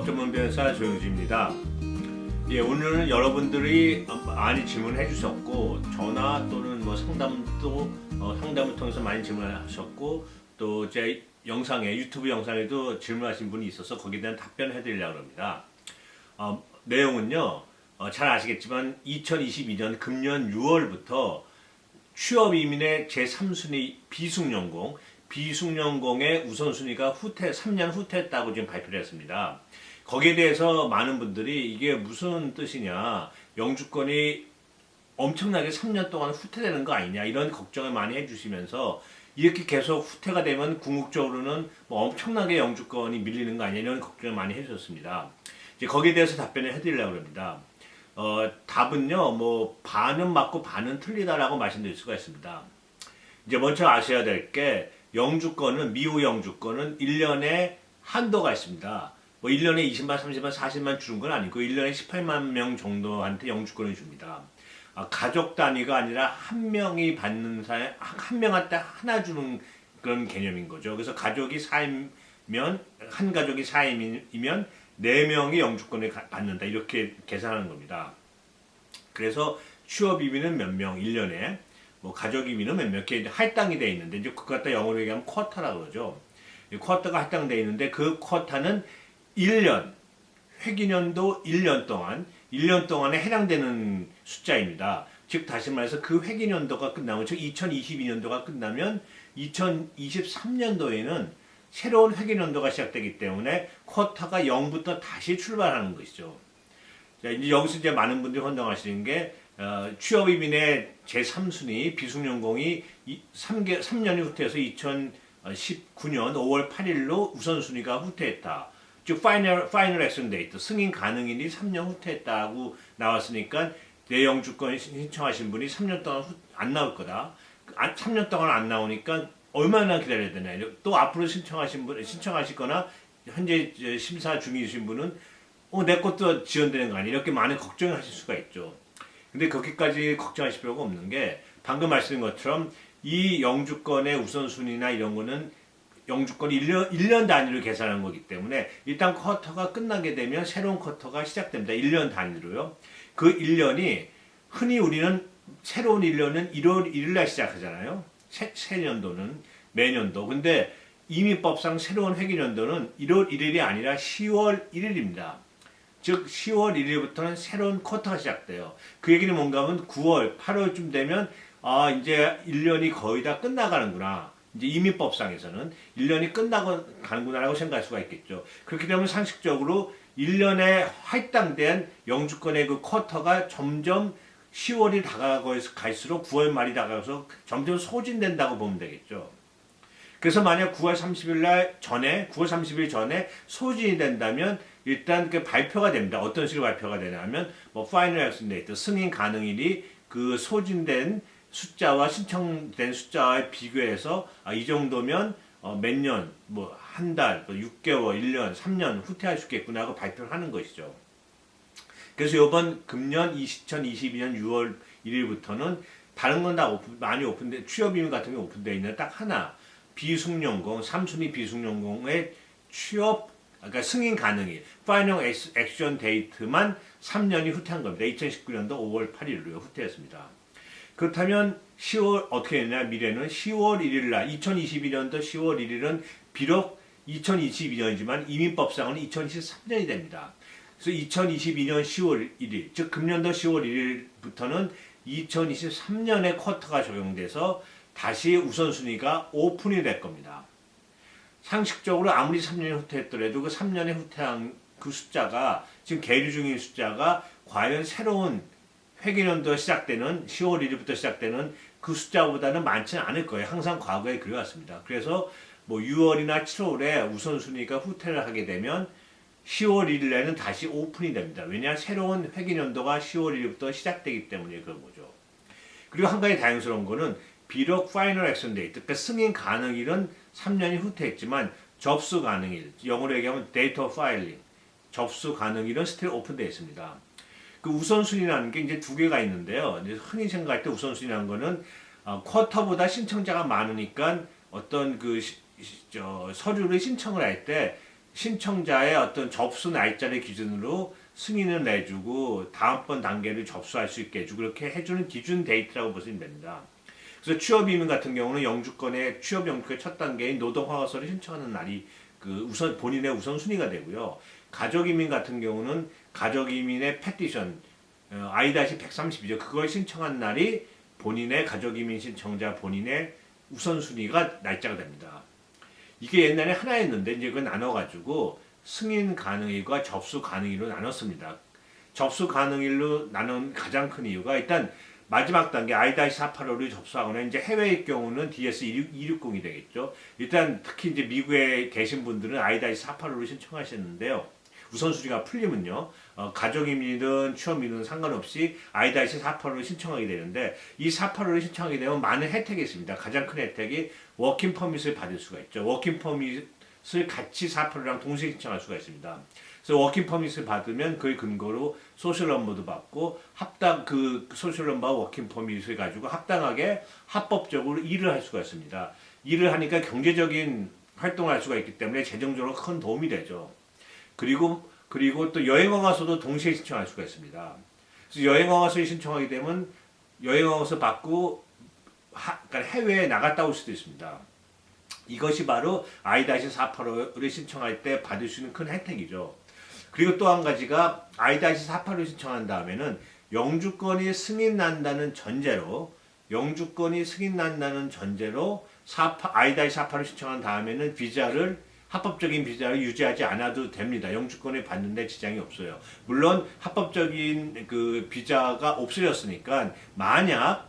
사업 전문 변호사 조영주입니다. 예, 오늘은 여러분들이 많이 질문해 주셨고 전화 또는 뭐 상담을 통해서 많이 질문하셨고 또 제 영상에 유튜브 영상에도 질문하신 분이 있어서 거기에 대한 답변을 해드리려고 합니다. 내용은요, 잘 아시겠지만 2022년 금년 6월부터 취업 이민의 제3순위 비숙련공의 우선순위가 3년 후퇴했다고 지금 발표를 했습니다. 거기에 대해서 많은 분들이 이게 무슨 뜻이냐, 영주권이 엄청나게 3년 동안 후퇴되는 거 아니냐, 이런 걱정을 많이 해주시면서 이렇게 계속 후퇴가 되면 궁극적으로는 뭐 엄청나게 영주권이 밀리는 거 아니냐, 이런 걱정을 많이 해주셨습니다. 이제 거기에 대해서 답변을 해드리려고 합니다. 답은요, 뭐 반은 맞고 반은 틀리다라고 말씀드릴 수가 있습니다. 이제 먼저 아셔야 될 게 미국 영주권은 1년에 한도가 있습니다. 뭐 1년에 20만, 30만, 40만 주는 건 아니고 1년에 18만 명 정도한테 영주권을 줍니다. 가족 단위가 아니라 한 명한테 하나 주는 그런 개념인 거죠. 그래서 가족이 4이면, 한 가족이 4이면 4명이 영주권을 받는다, 이렇게 계산하는 겁니다. 그래서 취업 이민은 몇 명, 1년에, 뭐 가족 이민은 몇 명, 이렇게 할당이 되어 있는데, 이제 그거 갖다 영어로 얘기하면 쿼터라고 그러죠. 쿼터가 할당되어 있는데, 그 쿼터는 1년, 회기년도 1년 동안에 해당되는 숫자입니다. 즉, 다시 말해서 그 회기년도가 끝나면, 즉 2022년도가 끝나면 2023년도에는 새로운 회계연도가 시작되기 때문에 쿼터가 0부터 다시 출발하는 것이죠. 자, 이제 여기서 이제 많은 분들이 혼동하시는 게 취업 이민의 제3순위 비숙련공이 3년이 후퇴해서 2019년 5월 8일로 우선순위가 후퇴했다. 즉 파이널 액션 데이트, 승인 가능일이 3년 후퇴했다고 나왔으니까 내 영주권 신청하신 분이 3년 동안 안 나올 거다. 3년 동안 안 나오니까 얼마나 기다려야 되나. 또 앞으로 신청하시거나 현재 심사 중이신 분은 내 것도 지연되는 거 아니야, 이렇게 많은 걱정을 하실 수가 있죠. 근데 그렇게까지 걱정하실 필요가 없는 게, 방금 말씀드린 것처럼 이 영주권의 우선순위나 이런 거는 영주권이 1년 단위로 계산하는 거기 때문에 일단 쿼터가 끝나게 되면 새로운 쿼터가 시작됩니다. 1년 단위로요. 그 1년이 흔히 우리는 새로운 1년은 1월 1일 날 시작하잖아요. 새 년도는 매년도. 근데 이민법상 새로운 회계연도는 1월 1일이 아니라 10월 1일입니다. 즉 10월 1일부터는 새로운 쿼터가 시작돼요. 그 얘기는 뭔가 하면 9월, 8월쯤 되면 이제 1년이 거의 다 끝나가는구나. 이제 이민법상에서는 1년이 끝나가는구나라고 생각할 수가 있겠죠. 그렇게 되면 상식적으로 1년에 할당된 영주권의 그 쿼터가 점점 10월이 다가갈수록 9월 말이 다가가서 점점 소진된다고 보면 되겠죠. 그래서 만약 9월 30일 전에 소진이 된다면 일단 그 발표가 됩니다. 어떤 식으로 발표가 되냐면 뭐 파이널 액션 데이트, 승인 가능일이 그 소진된 숫자와 신청된 숫자와 비교해서 이 정도면 몇 년, 뭐 한 달, 6개월, 1년, 3년 후퇴할 수 있겠구나 하고 발표를 하는 것이죠. 그래서 이번 금년 2022년 6월 1일부터는 다른 건 다 많이 오픈돼, 취업 이민 같은 게 오픈되어 있는 딱 하나, 비숙련공, 3순위 비숙련공의 그러니까 승인 가능일, 파이널 액션 데이트만 3년이 후퇴한 겁니다. 2019년도 5월 8일로요, 후퇴했습니다. 그렇다면 10월 어떻게 되냐, 미래는 10월 1일 날, 2022년도 10월 1일은 비록 2022년이지만 이민법상은 2023년이 됩니다. 그래서 2022년 10월 1일, 즉 금년도 10월 1일부터는 2023년의 쿼터가 적용돼서 다시 우선순위가 오픈이 될 겁니다. 상식적으로 아무리 3년이 후퇴했더라도 그 3년에 후퇴한 그 숫자가, 지금 계류 중인 숫자가 과연 새로운 회계연도가 시작되는 10월 1일부터 시작되는 그 숫자보다는 많지는 않을 거예요. 항상 과거에 그래왔습니다. 그래서 뭐 6월이나 7월에 우선순위가 후퇴를 하게 되면 10월 1일에는 다시 오픈이 됩니다. 왜냐? 새로운 회계연도가 10월 1일부터 시작되기 때문에 그런 거죠. 그리고 한 가지 다행스러운 거는 비록 파이널 액션 데이트, 그러니까 승인 가능일은 3년이 후퇴했지만 접수 가능일, 영어로 얘기하면 데이트 오브 파일링, 접수 가능일은 스틸 오픈되어 있습니다. 그 우선순위라는 게 이제 두 개가 있는데요. 이제 흔히 생각할 때 우선순위라는 거는 쿼터보다 신청자가 많으니까 어떤 그 서류를 신청을 할 때 신청자의 어떤 접수 날짜를 기준으로 승인을 내주고 다음번 단계를 접수할 수 있게 해주고 그렇게 해주는 기준 데이트라고 보시면 됩니다. 그래서 취업이민 같은 경우는 영주권의 취업 영주권의 첫 단계인 노동허가서를 신청하는 날이 그 우선 본인의 우선순위가 되고요. 가족이민 같은 경우는 가족이민의 패티션 I-132죠. 그걸 신청한 날이 본인의 가족이민 신청자 본인의 우선순위가 날짜가 됩니다. 이게 옛날에 하나였는데 이제 그걸 나눠가지고 승인 가능일과 접수 가능일로 나눴습니다. 접수 가능일로 나눈 가장 큰 이유가 일단 마지막 단계 I-485를 접수하거나 이제 해외의 경우는 DS260이 되겠죠. 일단 특히 이제 미국에 계신 분들은 I-485를 신청하셨는데요. 우선순위가 풀리면요. 가족이민이든 취업이든 상관없이 I-485를 신청하게 되는데 이 485를 신청하게 되면 많은 혜택이 있습니다. 가장 큰 혜택이 워킹 퍼밋을 받을 수가 있죠. 워킹 퍼밋을 같이 485랑 동시에 신청할 수가 있습니다. 그래서 워킹 퍼밋을 받으면 그 근거로 소셜 넘버도 받고 합당 그 소셜 넘버와 워킹 퍼밋을 가지고 합당하게 합법적으로 일을 할 수가 있습니다. 일을 하니까 경제적인 활동을 할 수가 있기 때문에 재정적으로 큰 도움이 되죠. 그리고 또 여행허가서도 동시에 신청할 수가 있습니다. 그래서 여행허가서를 신청하게 되면 여행허가서 받고 그러니까 해외에 나갔다 올 수도 있습니다. 이것이 바로 I-485를 신청할 때 받을 수 있는 큰 혜택이죠. 그리고 또 한 가지가 I-485를 신청한 다음에는 영주권이 승인난다는 전제로 I-485를 신청한 다음에는 합법적인 비자를 유지하지 않아도 됩니다. 영주권을 받는데 지장이 없어요. 물론 합법적인 그 비자가 없어졌으니까 만약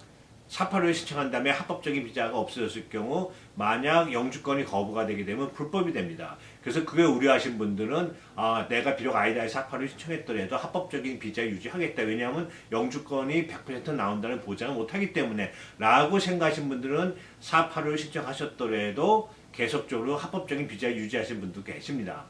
485를 신청한 다음에 합법적인 비자가 없어졌을 경우 만약 영주권이 거부가 되게 되면 불법이 됩니다. 그래서 그걸 우려하신 분들은 내가 비록 I-485를 신청했더라도 합법적인 비자 유지하겠다. 왜냐하면 영주권이 100% 나온다는 보장을 못하기 때문에 라고 생각하신 분들은 485를 신청하셨더라도 계속적으로 합법적인 비자 유지하시는 분도 계십니다.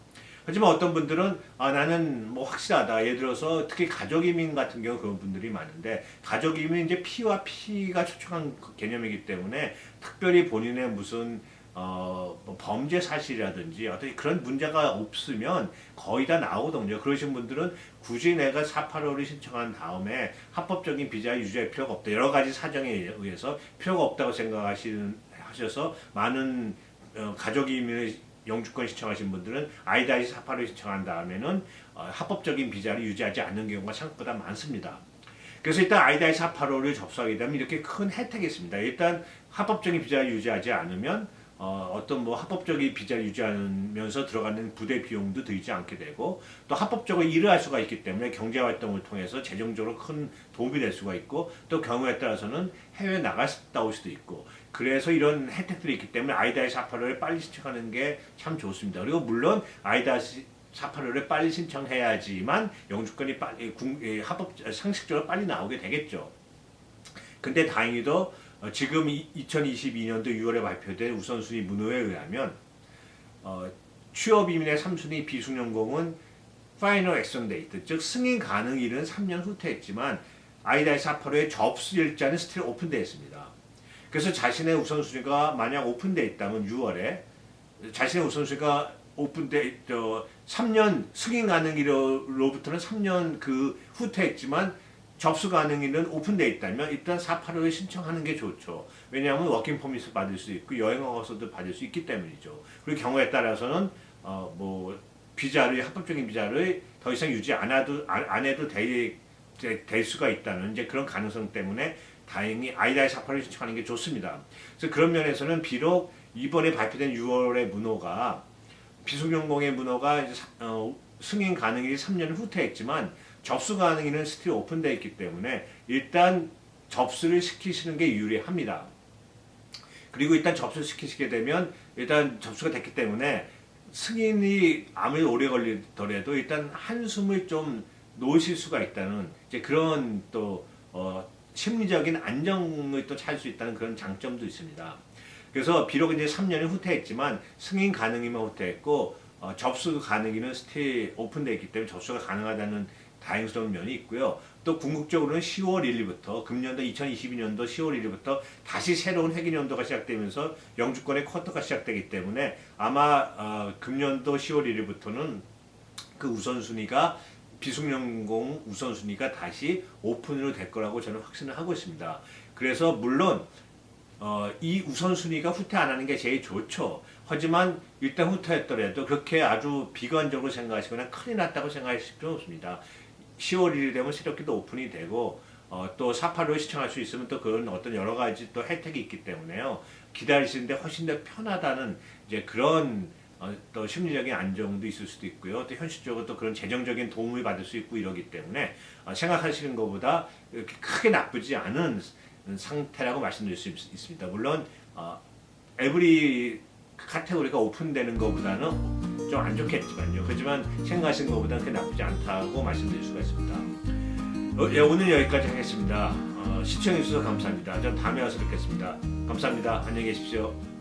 하지만 어떤 분들은 나는 뭐 확실하다. 예를 들어서 특히 가족이민 같은 경우 그런 분들이 많은데 가족이민 이제 피와 피가 초청한 개념이기 때문에 특별히 본인의 무슨 뭐 범죄 사실이라든지 어떤 그런 문제가 없으면 거의 다 나오거든요. 그러신 분들은 굳이 내가 485를 신청한 다음에 합법적인 비자 유지할 필요가 없다. 여러 가지 사정에 의해서 필요가 없다고 생각하셔서 많은 가족이민을 영주권 신청하신 분들은 I-485를 신청한 다음에는 합법적인 비자를 유지하지 않는 경우가 생각보다 많습니다. 그래서 일단 I-485를 접수하게 되면 이렇게 큰 혜택이 있습니다. 일단 합법적인 비자를 유지하지 않으면 어떤 뭐 합법적인 비자를 유지하면서 들어가는 부대 비용도 들지 않게 되고 또 합법적으로 일을 할 수가 있기 때문에 경제활동을 통해서 재정적으로 큰 도움이 될 수가 있고 또 경우에 따라서는 해외에 나갔다 올 수도 있고 그래서 이런 혜택들이 있기 때문에 I-485를 빨리 신청하는 게 참 좋습니다. 그리고 물론 I-485를 빨리 신청해야지만 영주권이 빨리 상식적으로 빨리 나오게 되겠죠. 근데 다행히도 지금 2022년도 6월에 발표된 우선순위 문호에 의하면 취업이민의 3순위 비숙련공은 파이널 액션 데이트, 즉 승인 가능일은 3년 후퇴했지만 I-485의 접수 일자는 스틸 오픈되어 있습니다. 그래서 자신의 우선순위가 만약 오픈되어 있다면 6월에 자신의 우선순위가 3년 승인 가능일로부터는 3년 그 후퇴했지만 접수 가능일은 오픈되어 있다면 일단 485를 신청하는 게 좋죠. 왜냐하면 워킹 퍼밋을 받을 수 있고 여행허가서도 받을 수 있기 때문이죠. 그리고 경우에 따라서는 뭐 합법적인 비자를 더 이상 유지 안 해도 될 수가 있다는 이제 그런 가능성 때문에 다행히 I-485를 신청하는 게 좋습니다. 그래서 그런 면에서는 비록 이번에 발표된 6월의 문호가 비숙련공의 문호가 승인 가능일이 3년 후퇴했지만 접수 가능일은 스틸 오픈되어 있기 때문에 일단 접수를 시키시는 게 유리합니다. 그리고 일단 접수를 시키시게 되면 일단 접수가 됐기 때문에 승인이 아무리 오래 걸리더라도 일단 한숨을 좀 놓으실 수가 있다는 이제 그런 또 심리적인 안정을 또 찾을 수 있다는 그런 장점도 있습니다. 그래서 비록 이제 3년이 후퇴했지만 승인 가능이면 후퇴했고 접수 가능일은 스틸 오픈되어 있기 때문에 접수가 가능하다는 다행스러운 면이 있고요. 또 궁극적으로는 10월 1일부터 금년도 2022년도 10월 1일부터 다시 새로운 회계 연도가 시작되면서 영주권의 쿼터가 시작되기 때문에 아마 금년도 10월 1일부터는 그 우선순위가 비숙련공 우선순위가 다시 오픈으로 될 거라고 저는 확신을 하고 있습니다. 그래서 물론 이 우선순위가 후퇴 안 하는 게 제일 좋죠. 하지만 일단 후퇴했더라도 그렇게 아주 비관적으로 생각하시거나 큰일 났다고 생각하실 필요는 없습니다. 10월 1일 되면 새롭게도 오픈이 되고 또 486을 시청할 수 있으면 또 그런 어떤 여러 가지 또 혜택이 있기 때문에요. 기다리시는데 훨씬 더 편하다는 이제 그런 또 심리적인 안정도 있을 수도 있고요. 또 현실적으로 또 그런 재정적인 도움을 받을 수 있고 이러기 때문에 생각하시는 것보다 이렇게 크게 나쁘지 않은 상태라고 말씀드릴 수 있습니다. 물론 에브리 카테고리가 오픈되는 것보다는 좀 안 좋겠지만요. 하지만 생각하시는 것보다는 그렇게 나쁘지 않다고 말씀드릴 수가 있습니다. 예, 오늘 여기까지 하겠습니다. 시청해주셔서 감사합니다. 전 다음에 와서 뵙겠습니다. 감사합니다. 안녕히 계십시오.